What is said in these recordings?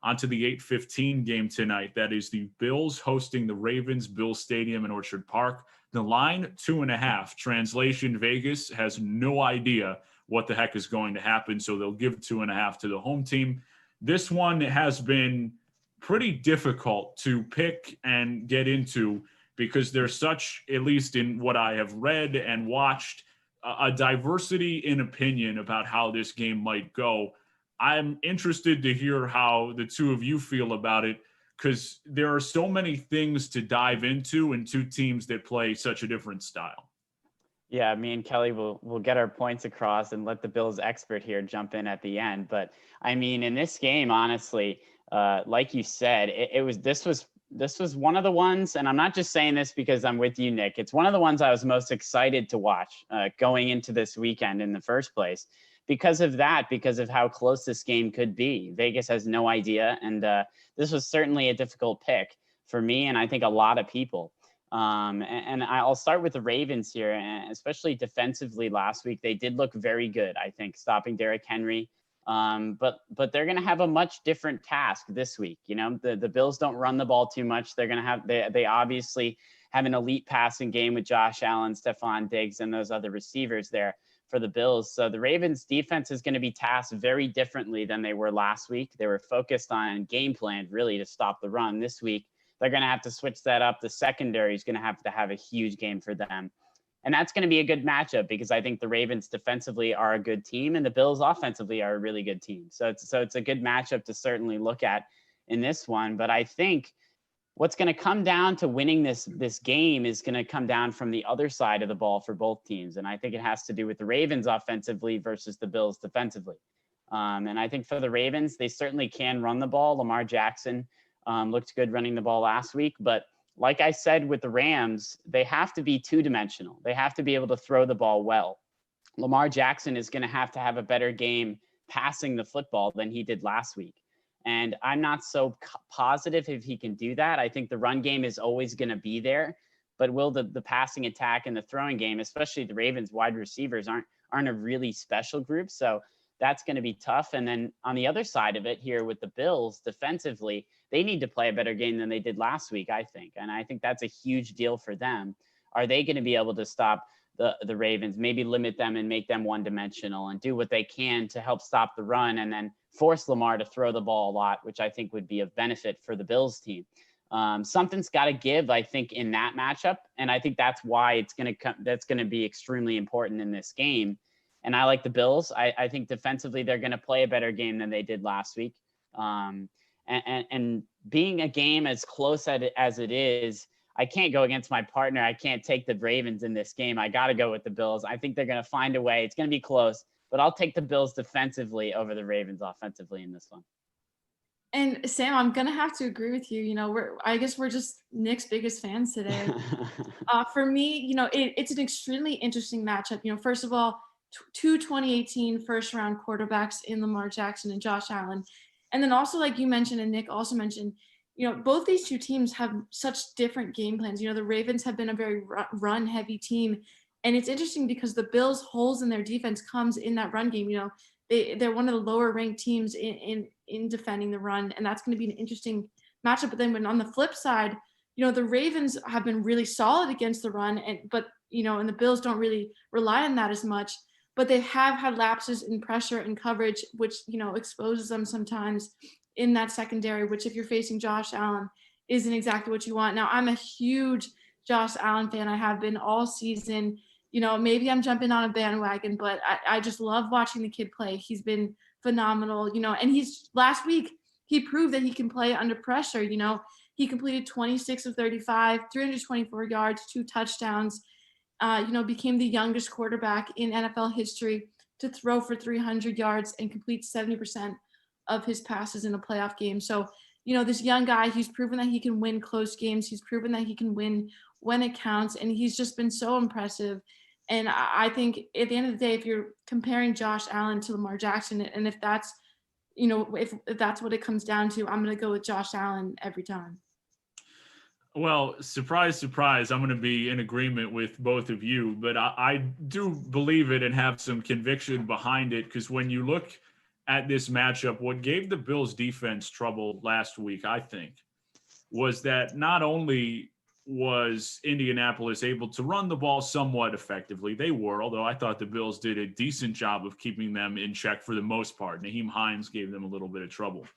onto the 8:15 game tonight. That is the Bills hosting the Ravens, Bills Stadium in Orchard Park. The line, 2.5. Translation, Vegas has no idea what the heck is going to happen, so they'll give 2.5 to the home team. This one has been pretty difficult to pick and get into because there's such, at least in what I have read and watched, a diversity in opinion about how this game might go. I'm interested to hear how the two of you feel about it, because there are so many things to dive into in two teams that play such a different style. Yeah, me and Kelly will get our points across and let the Bills expert here jump in at the end. But I mean, in this game, honestly, like you said, this was one of the ones, and I'm not just saying this because I'm with you, Nick. It's one of the ones I was most excited to watch going into this weekend in the first place because of how close this game could be. Vegas has no idea, and this was certainly a difficult pick for me, and I think a lot of people. And I'll start with the Ravens here, and especially defensively last week. They did look very good, I think, stopping Derrick Henry. But they're going to have a much different task this week. You know, the Bills don't run the ball too much. They're going to have, they obviously have an elite passing game with Josh Allen, Stephon Diggs, and those other receivers there for the Bills. So the Ravens defense is going to be tasked very differently than they were last week. They were focused on game plan really to stop the run. This week, they're going to have to switch that up. The secondary is going to have a huge game for them. And that's going to be a good matchup because I think the Ravens defensively are a good team and the Bills offensively are a really good team. So it's a good matchup to certainly look at in this one. But I think what's going to come down to winning this game is going to come down from the other side of the ball for both teams. And I think it has to do with the Ravens offensively versus the Bills defensively. And I think for the Ravens, they certainly can run the ball. Lamar Jackson looked good running the ball last week, but like I said with the Rams, they have to be two-dimensional. They have to be able to throw the ball well. Lamar Jackson is going to have a better game passing the football than he did last week. And I'm not so positive if he can do that. I think the run game is always going to be there, but will the passing attack and the throwing game, especially the Ravens wide receivers aren't a really special group. So that's going to be tough. And then on the other side of it here with the Bills defensively, they need to play a better game than they did last week, I think. And I think that's a huge deal for them. Are they going to be able to stop the Ravens, maybe limit them and make them one-dimensional and do what they can to help stop the run and then force Lamar to throw the ball a lot, which I think would be of benefit for the Bills team. Something's got to give, I think, in that matchup. And I think that's why that's going to be extremely important in this game. And I like the Bills. I think defensively, they're going to play a better game than they did last week. And being a game as close as it is, I can't go against my partner. I can't take the Ravens in this game. I got to go with the Bills. I think they're going to find a way. It's going to be close, but I'll take the Bills defensively over the Ravens offensively in this one. And Sam, I'm going to have to agree with you. You know, I guess we're just Nick's biggest fans today. For me, you know, it's an extremely interesting matchup. You know, first of all, two 2018 first round quarterbacks in Lamar Jackson and Josh Allen. And then also, like you mentioned, and Nick also mentioned, you know, both these two teams have such different game plans. You know, the Ravens have been a very run heavy team. And it's interesting because the Bills' holes in their defense comes in that run game. You know, they're one of the lower ranked teams in defending the run. And that's going to be an interesting matchup. But then when on the flip side, you know, the Ravens have been really solid against the run, but the Bills don't really rely on that as much. But they have had lapses in pressure and coverage, which, you know, exposes them sometimes in that secondary, which if you're facing Josh Allen isn't exactly what you want. Now, I'm a huge Josh Allen fan. I have been all season. You know, maybe I'm jumping on a bandwagon, but I just love watching the kid play. He's been phenomenal, you know, and last week, he proved that he can play under pressure. You know, he completed 26 of 35, 324 yards, 2 touchdowns. Became the youngest quarterback in NFL history to throw for 300 yards and complete 70% of his passes in a playoff game. So, you know, this young guy, he's proven that he can win close games. He's proven that he can win when it counts. And he's just been so impressive. And I think at the end of the day, if you're comparing Josh Allen to Lamar Jackson, and if that's, you know, if that's what it comes down to, I'm going to go with Josh Allen every time. Well, surprise, surprise, I'm going to be in agreement with both of you, but I do believe it and have some conviction behind it, because when you look at this matchup, what gave the Bills defense trouble last week, I think, was that not only was Indianapolis able to run the ball somewhat effectively, they were, although I thought the Bills did a decent job of keeping them in check for the most part. Naheem Hines gave them a little bit of trouble.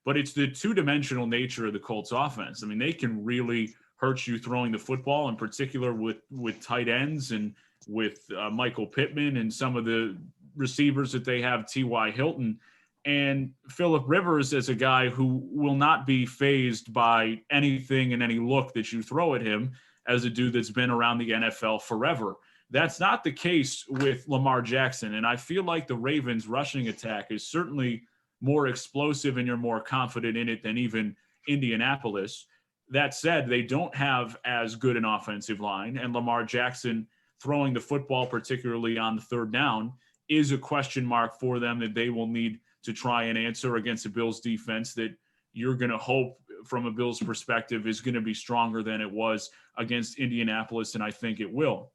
But it's the two-dimensional nature of the Colts offense. I mean, they can really hurt you throwing the football, in particular with tight ends and with Michael Pittman and some of the receivers that they have, T.Y. Hilton. And Phillip Rivers is a guy who will not be fazed by anything and any look that you throw at him as a dude that's been around the NFL forever. That's not the case with Lamar Jackson. And I feel like the Ravens' rushing attack is certainly more explosive and you're more confident in it than even Indianapolis. That said, they don't have as good an offensive line, and Lamar Jackson throwing the football, particularly on the third down, is a question mark for them that they will need to try and answer against a Bills defense that you're going to hope from a Bills perspective is going to be stronger than it was against Indianapolis, and I think it will.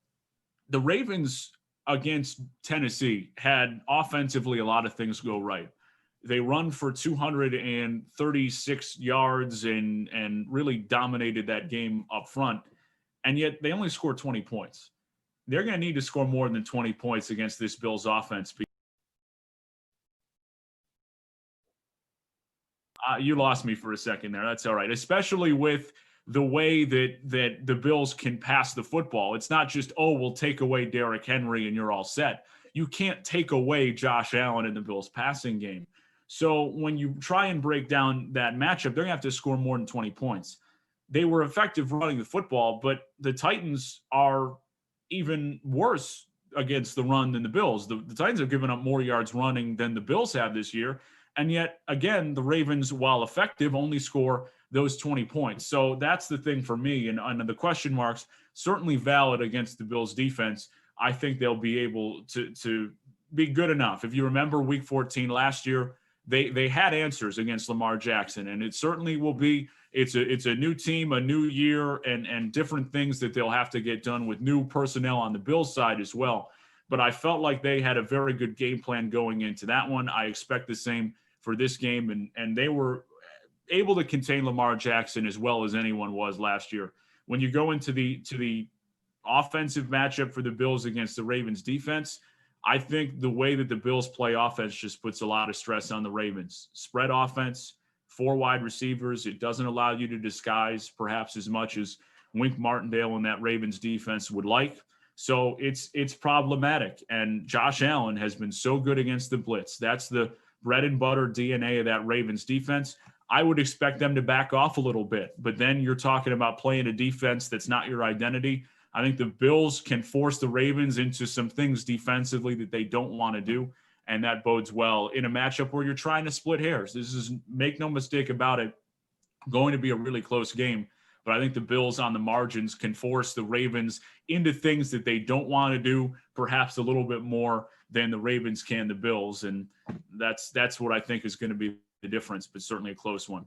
The Ravens against Tennessee had offensively a lot of things go right. They run for 236 yards and really dominated that game up front, and yet they only scored 20 points. They're going to need to score more than 20 points against this Bills offense. You lost me for a second there. That's all right. Especially with the way that the Bills can pass the football. It's not just, oh, we'll take away Derrick Henry and you're all set. You can't take away Josh Allen in the Bills passing game. So when you try and break down that matchup, they're going to have to score more than 20 points. They were effective running the football, but the Titans are even worse against the run than the Bills. The Titans have given up more yards running than the Bills have this year. And yet, again, the Ravens, while effective, only score those 20 points. So that's the thing for me. And the question marks, certainly valid against the Bills defense. I think they'll be able to be good enough. If you remember week 14 last year, they had answers against Lamar Jackson. And it certainly will be, it's a new team, a new year, and different things that they'll have to get done with new personnel on the Bills side as well. But I felt like they had a very good game plan going into that one. I expect the same for this game, and they were able to contain Lamar Jackson as well as anyone was last year. When you go into the offensive matchup for the Bills against the Ravens defense, I think the way that the Bills play offense just puts a lot of stress on the Ravens. Spread offense, 4 wide receivers. It doesn't allow you to disguise perhaps as much as Wink Martindale and that Ravens defense would like. So it's problematic. And Josh Allen has been so good against the blitz. That's the bread and butter DNA of that Ravens defense. I would expect them to back off a little bit, but then you're talking about playing a defense that's not your identity. I think the Bills can force the Ravens into some things defensively that they don't want to do, and that bodes well in a matchup where you're trying to split hairs. This is, make no mistake about it, going to be a really close game, but I think the Bills on the margins can force the Ravens into things that they don't want to do, perhaps a little bit more than the Ravens can the Bills. And that's what I think is going to be the difference, but certainly a close one.